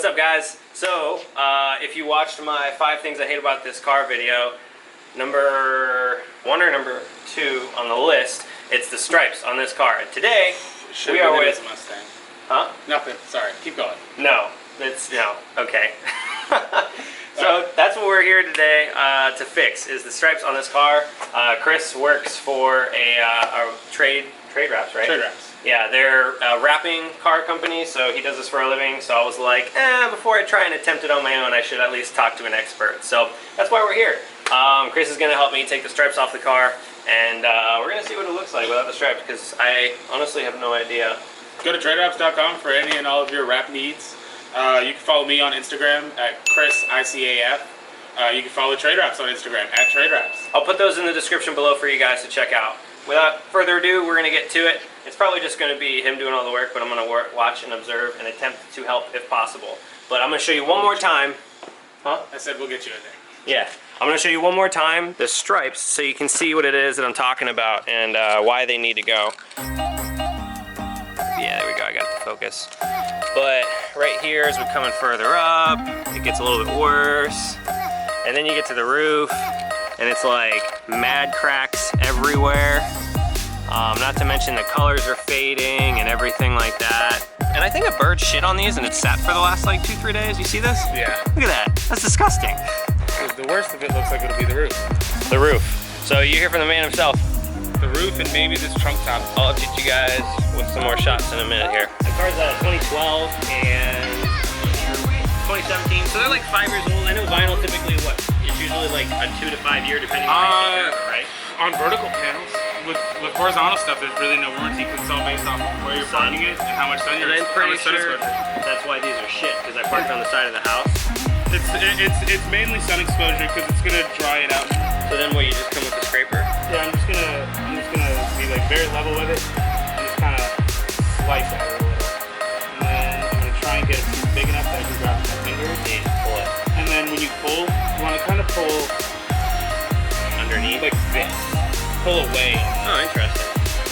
What's up, guys? So, if you watched my 5 things I hate about this car video, number 1 or number 2 on the list, it's the stripes on this car. And today, we are with Mustang. Huh? Nothing. Sorry. Keep going. No. No. Okay. So that's what we're here today to fix, is the stripes on this car. Chris works for a trade wraps, right? Trade wraps. Yeah, they're a wrapping car company, so he does this for a living. So I was like, before I try and attempt it on my own, I should at least talk to an expert. So that's why we're here. Chris is going to help me take the stripes off the car, and we're going to see what it looks like without the stripes, because I honestly have no idea. Go to tradewraps.com for any and all of your wrap needs. You can follow me on Instagram at ChrisICAF. You can follow Trade Wraps on Instagram at Trade Wraps. I'll put those in the description below for you guys to check out. Without further ado, we're going to get to it. It's probably just going to be him doing all the work, but I'm going to watch and observe and attempt to help if possible. But I'm going to show you one more time. Huh? I said we'll get you in there. Yeah. I'm going to show you one more time the stripes so you can see what it is that I'm talking about and why they need to go. Yeah, there we go. I got the focus. But right here, as we're coming further up, it gets a little bit worse. And then you get to the roof, and it's like mad cracks everywhere. Not to mention the colors are fading and everything like that. And I think a bird shit on these and it's sat for the last like 2-3 days. You see this? Yeah. Look at that. That's disgusting. The worst of it looks like it'll be the roof. The roof. So you hear from the man himself. The roof and maybe this trunk top. I'll update you guys with some more shots in a minute here. The car's 2012 and 2017, so they're like 5 years old. I know vinyl typically, it's usually like a 2 to 5 year, depending on right? On vertical panels. With horizontal stuff, there's really no warranty because it's all based off where you're parking it and how much sun you're. And I'm pretty sure that's why these are shit, because I parked on the side of the house. It's mainly sun exposure because it's gonna dry it out. So then what, you just come with the scraper? Yeah, I'm just gonna be like very level with it and just kind of slice at it a little. And then I'm gonna try and get it big enough that I can grab my fingers. Yeah, pull it. And then when you pull, you want to kind of pull underneath, like this. Pull away. Oh, interesting.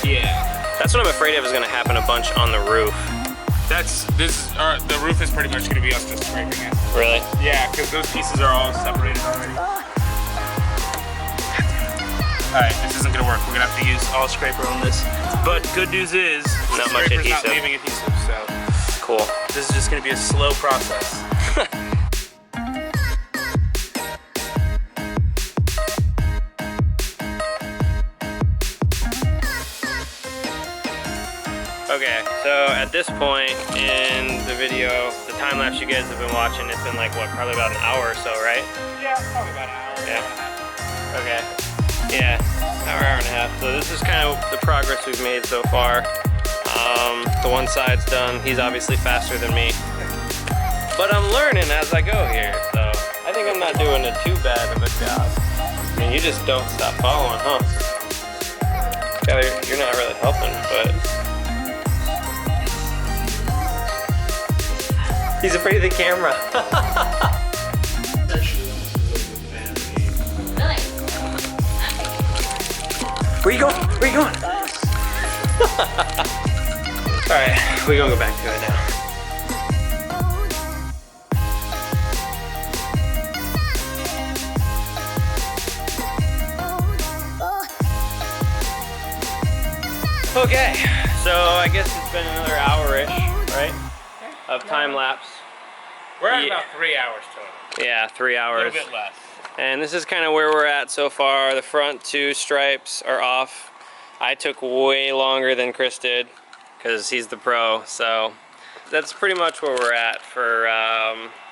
Yeah. That's what I'm afraid of is gonna happen a bunch on the roof. The roof is pretty much gonna be us just scraping it. Really? Yeah, because those pieces are all separated already. Alright, this isn't gonna work. We're gonna have to use all scraper on this. But good news is, not much adhesive. Not leaving adhesive, so cool. This is just gonna be a slow process. Okay, so at this point in the video, the time lapse you guys have been watching, it's been like what, probably about an hour or so, right? Yeah, probably about an hour. Yeah. Okay. Yeah, hour and a half. So this is kind of the progress we've made so far. The one side's done. He's obviously faster than me. But I'm learning as I go here, so I think I'm not doing too bad of a job. I mean, you just don't stop following, huh? Yeah, you're not really helping, but... He's afraid of the camera. Where you going? Where you going? Alright, we're gonna go back to it now. Okay, so I guess it's been another hour-ish, right? Of time lapse. We're at about 3 hours total. Yeah, 3 hours. A little bit less. And this is kind of where we're at so far. The front 2 stripes are off. I took way longer than Chris did because he's the pro. So that's pretty much where we're at for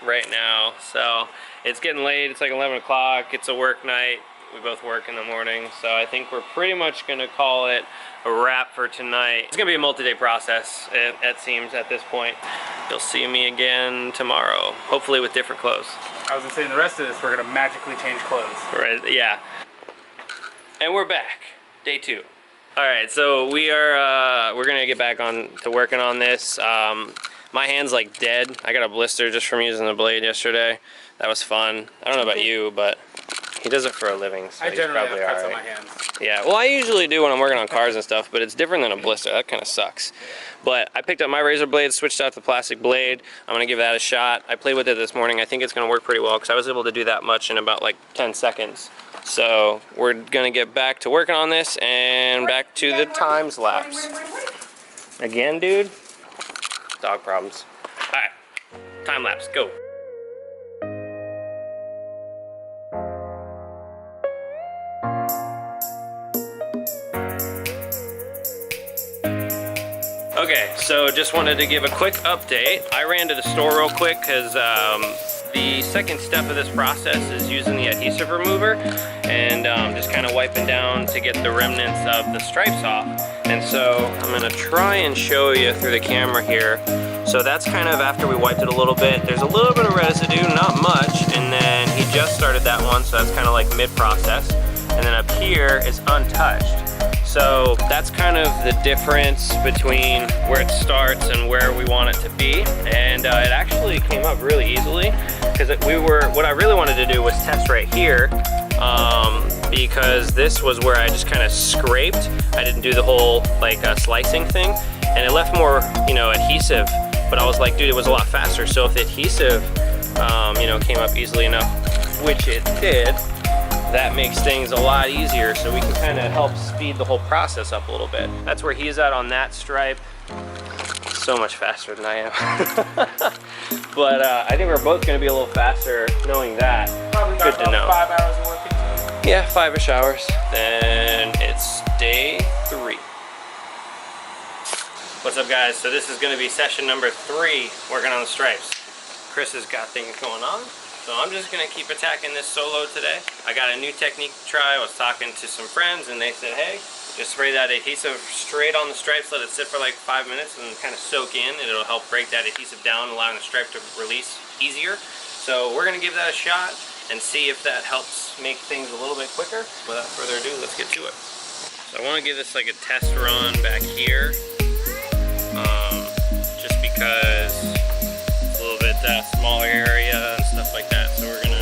right now. So it's getting late. It's like 11 o'clock. It's a work night. We both work in the morning. So I think we're pretty much going to call it a wrap for tonight. It's going to be a multi-day process, it seems, at this point. You'll see me again tomorrow, hopefully with different clothes. I was going to say, in the rest of this, we're going to magically change clothes. Right, yeah. And we're back, day 2. All right, so we're gonna get back on to working on this. My hand's like dead. I got a blister just from using the blade yesterday. That was fun. I don't know about you, but He does it for a living, so I he's generally probably have cuts alright. on my hands. Yeah, well, I usually do when I'm working on cars and stuff, but it's different than a blister. That kind of sucks. But I picked up my razor blade, switched out the plastic blade. I'm gonna give that a shot. I played with it this morning. I think it's gonna work pretty well because I was able to do that much in about like 10 seconds. So we're gonna get back to working on this and back to the times lapse. Again, dude? Dog problems. All right, time lapse, go. Okay, so just wanted to give a quick update. I ran to the store real quick because the second step of this process is using the adhesive remover and just kind of wiping down to get the remnants of the stripes off. And so I'm gonna try and show you through the camera here. So that's kind of after we wiped it a little bit. There's a little bit of residue, not much, and then he just started that one, so that's kind of like mid-process. And then up here is untouched. So that's kind of the difference between where it starts and where we want it to be. And it actually came up really easily because what I really wanted to do was test right here because this was where I just kind of scraped. I didn't do the whole like slicing thing, and it left more, adhesive. But I was like, dude, it was a lot faster. So if the adhesive, came up easily enough, which it did, that makes things a lot easier, so we can kind of help speed the whole process up a little bit. That's where he's at on that stripe. So much faster than I am. But I think we're both going to be a little faster knowing that. Probably good to know. 5 hours of working. Yeah, 5-ish hours. Then it's day 3. What's up, guys? So this is going to be session number 3 working on the stripes. Chris has got things going on. So I'm just gonna keep attacking this solo today. I got a new technique to try. I was talking to some friends and they said, hey, just spray that adhesive straight on the stripes, let it sit for like 5 minutes and kind of soak in, and it'll help break that adhesive down, allowing the stripe to release easier. So we're gonna give that a shot and see if that helps make things a little bit quicker. Without further ado, let's get to it. So I wanna give this like a test run back here, just because it's a little bit smaller area and stuff like that. So we're gonna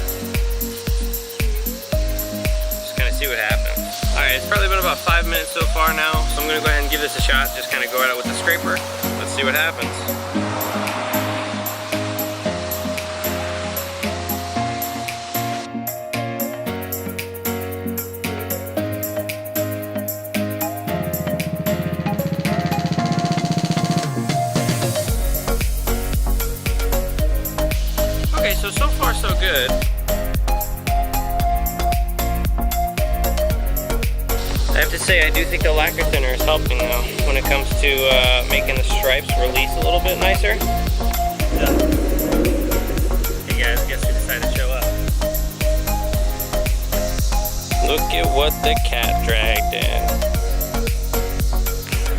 just kind of see what happens. All right, it's probably been about 5 minutes so far now, so I'm gonna go ahead and give this a shot. Just kind of go at it with the scraper. Let's see what happens. Okay, so far so good. I have to say, I do think the lacquer thinner is helping though, when it comes to making the stripes release a little bit nicer. Hey guys, guess who decided to show up? Look at what the cat dragged in.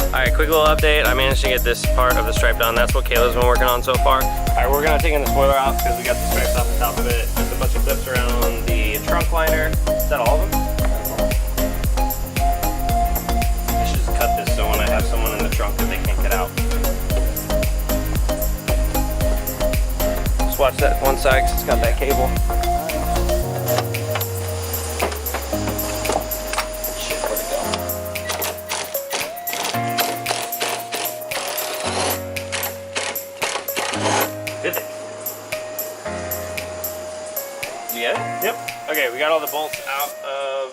Alright, quick little update. I managed to get this part of the stripe done. That's what Kayla's been working on so far. Alright, we're gonna take the spoiler off because we got the stripes off the top of it. Just a bunch of clips around the trunk liner. Is that all of them? I should just cut this so when I have someone in the trunk that they can't get out. Just watch that one side because it's got that cable. Shit, where'd it go? Did they? You get it? Yep. Okay, we got all the bolts out of,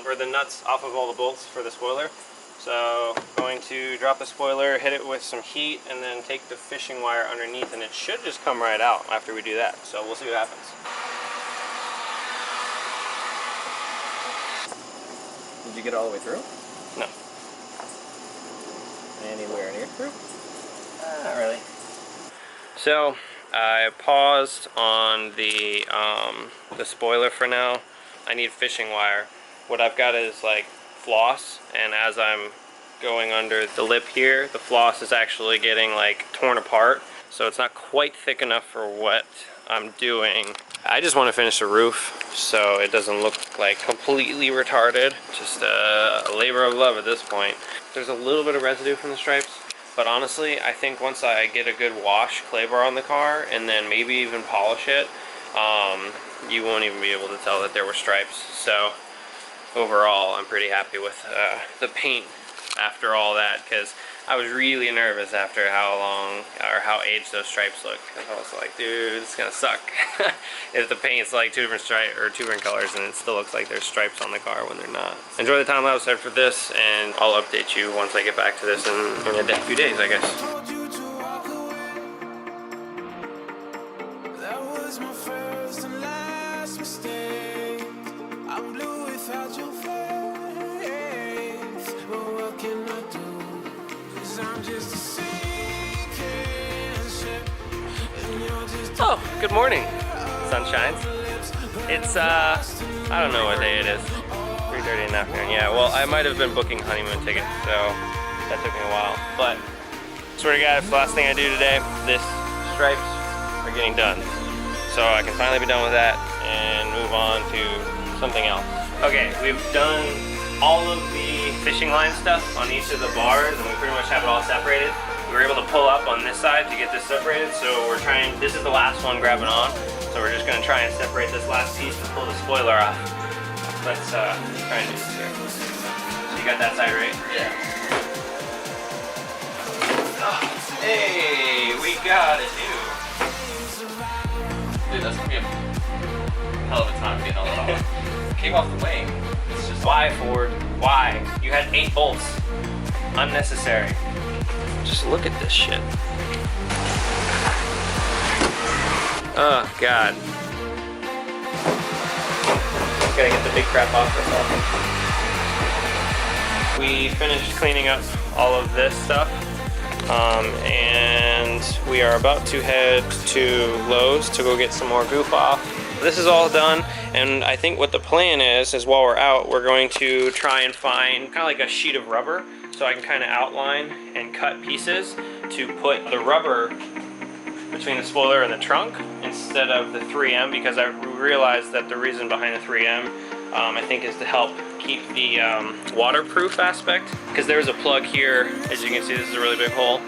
or the nuts off of all the bolts for the spoiler. So, going to drop the spoiler, hit it with some heat, and then take the fishing wire underneath, and it should just come right out after we do that. So we'll see what happens. Did you get all the way through? No. Anywhere near through? Not really. So I paused on the spoiler for now. I need fishing wire. What I've got is like floss, and as I'm going under the lip here, the floss is actually getting like torn apart. So it's not quite thick enough for what I'm doing. I just want to finish the roof so it doesn't look like completely retarded. Just a labor of love at this point. There's a little bit of residue from the stripes, but honestly, I think once I get a good wash clay bar on the car and then maybe even polish it, you won't even be able to tell that there were stripes. So overall, I'm pretty happy with the paint after all that, because I was really nervous after how long or how aged those stripes looked, because I was like, dude, it's gonna suck if the paint's like two different colors and it still looks like there's stripes on the car when they're not. Enjoy the time lapse for this, and I'll update you once I get back to this in a few days, I guess. Oh, good morning, sunshines. It's, I don't know what day it is. 3:30 in the afternoon. Yeah, well, I might have been booking honeymoon tickets, so that took me a while. But, swear to God, it's the last thing I do today. This stripes are getting done. So I can finally be done with that and move on to something else. Okay, we've done all of the fishing line stuff on each of the bars, and we pretty much have it all separated. We were able to pull up on this side to get this separated, so we're trying, this is the last one grabbing on, so we're just going to try and separate this last piece and pull the spoiler off. Let's try and do this here. So you got that side right? Yeah. Oh, hey, we got it, Dude, that's gonna be a hell of a time getting all that off. Came off the wing. It's just, why, Ford? Why? You had 8 bolts. Unnecessary. Just look at this shit. Oh, God. Gotta get the big crap off this all. We finished cleaning up all of this stuff, and we are about to head to Lowe's to go get some more goof off. This is all done, and I think what the plan is while we're out, we're going to try and find kind of like a sheet of rubber, so I can kind of outline and cut pieces to put the rubber between the spoiler and the trunk instead of the 3M, because I realized that the reason behind the 3M I think is to help keep the waterproof aspect, because there's a plug here, as you can see. This is a really big hole.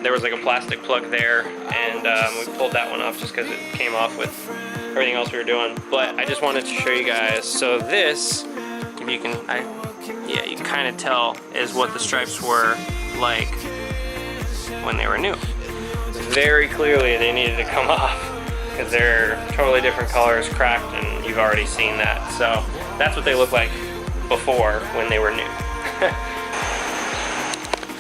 There was like a plastic plug there, and we pulled that one off just because it came off with everything else we were doing. But I just wanted to show you guys. So this, if you can, yeah, you can kind of tell is what the stripes were like when they were new. Very clearly they needed to come off because they're totally different colors, cracked, and you've already seen that. So that's what they look like before when they were new.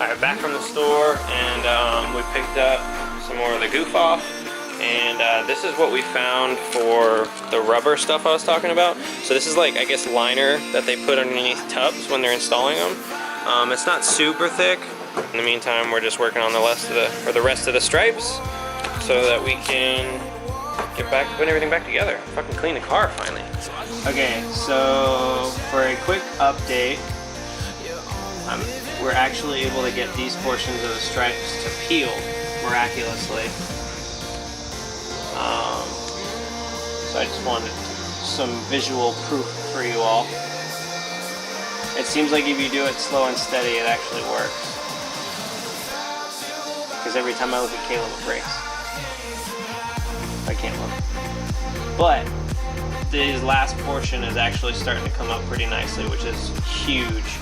Alright, back from the store, and we picked up some more of the goof off, and this is what we found for the rubber stuff I was talking about. So this is like, I guess, liner that they put underneath tubs when they're installing them. It's not super thick. In the meantime, we're just working on the rest of the stripes so that we can get back to putting everything back together. Fucking clean the car finally. Okay, so for a quick update, we're actually able to get these portions of the stripes to peel miraculously. So I just wanted some visual proof for you all. It seems like if you do it slow and steady, it actually works. Because every time I look at Caleb, it breaks. I can't look. But this last portion is actually starting to come up pretty nicely, which is huge.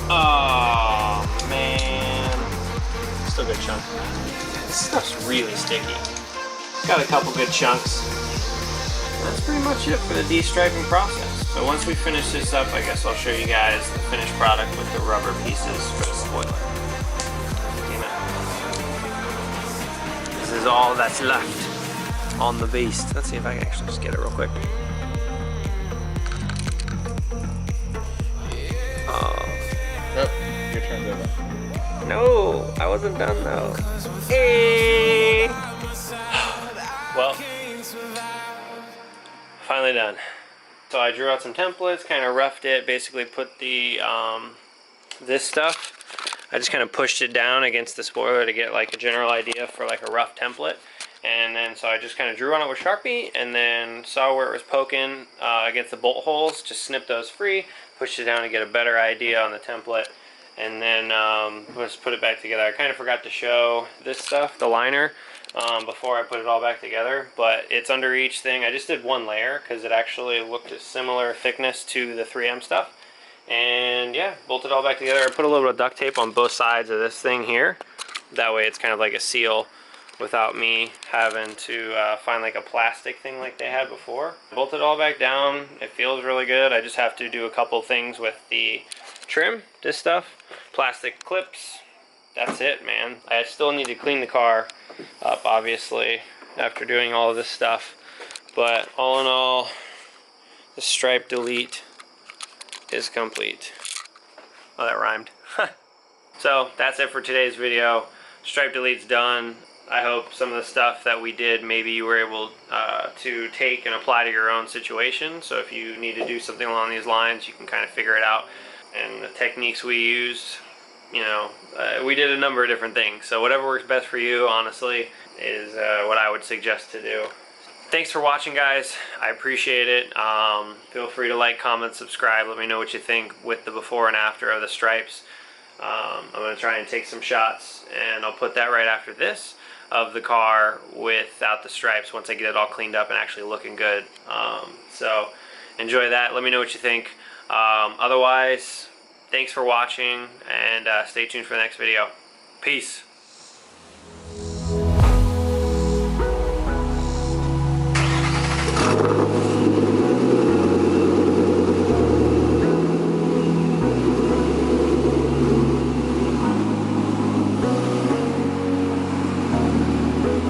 Oh man, still good chunk. This stuff's really sticky. Got a couple good chunks. That's pretty much it for the de-striping process. So once we finish this up, I guess I'll show you guys the finished product with the rubber pieces for the spoiler. This is all that's left on the beast. Let's see if I can actually just get it real quick. Yep, your turn's over. No, I wasn't done though. Hey! Well, finally done. So I drew out some templates, kind of roughed it, basically put the this stuff. I just kind of pushed it down against the spoiler to get like a general idea for like a rough template. And then so I just kind of drew on it with Sharpie, and then saw where it was poking against the bolt holes, just snipped those free, pushed it down to get a better idea on the template, and then just put it back together. I kind of forgot to show this stuff, the liner. before I put it all back together, but it's under each thing. I just did one layer because it actually looked a similar thickness to the 3M stuff. And yeah, bolted it all back together. I put a little bit of duct tape on both sides of this thing here. That way it's kind of like a seal without me having to find like a plastic thing like they had before. Bolted it all back down. It feels really good. I just have to do a couple things with the trim, this stuff, plastic clips. That's it, man. I still need to clean the car up, obviously, after doing all of this stuff. But all in all, the stripe delete is complete. Oh, that rhymed. So that's it for today's video. Stripe delete's done. I hope some of the stuff that we did, maybe you were able to take and apply to your own situation. So if you need to do something along these lines, you can kind of figure it out. And the techniques we used, you know, we did a number of different things. So whatever works best for you, honestly, is what I would suggest to do. Thanks for watching, guys. I appreciate it. Feel free to like, comment, subscribe. Let me know what you think with the before and after of the stripes. I'm going to try and take some shots, and I'll put that right after this, of the car without the stripes once I get it all cleaned up and actually looking good. So enjoy that. Let me know what you think. Otherwise, thanks for watching, and stay tuned for the next video. Peace.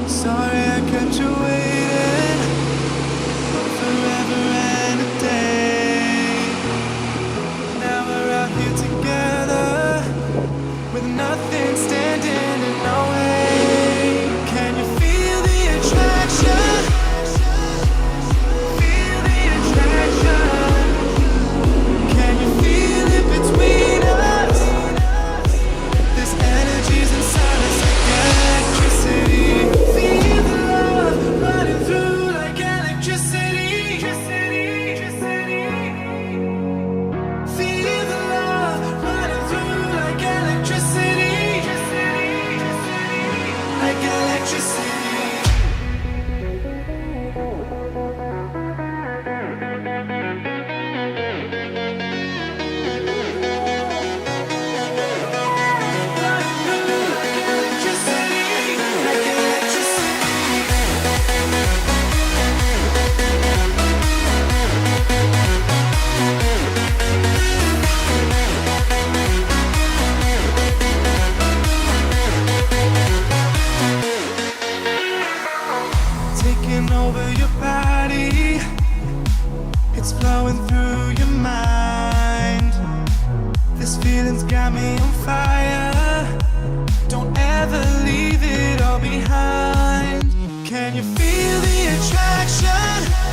Sorry I kept you waiting forever and a day. Now we're out here together with nothing standing in our way. Can you feel the attraction? Feel the attraction. Can you feel it between us? This energy's inside us like electricity. Feel the love running through like electricity. Feel the love running through like electricity. Like electricity. Taking over your body, it's flowing through your mind. This feeling's got me on fire. Don't ever leave it all behind. Can you feel the attraction?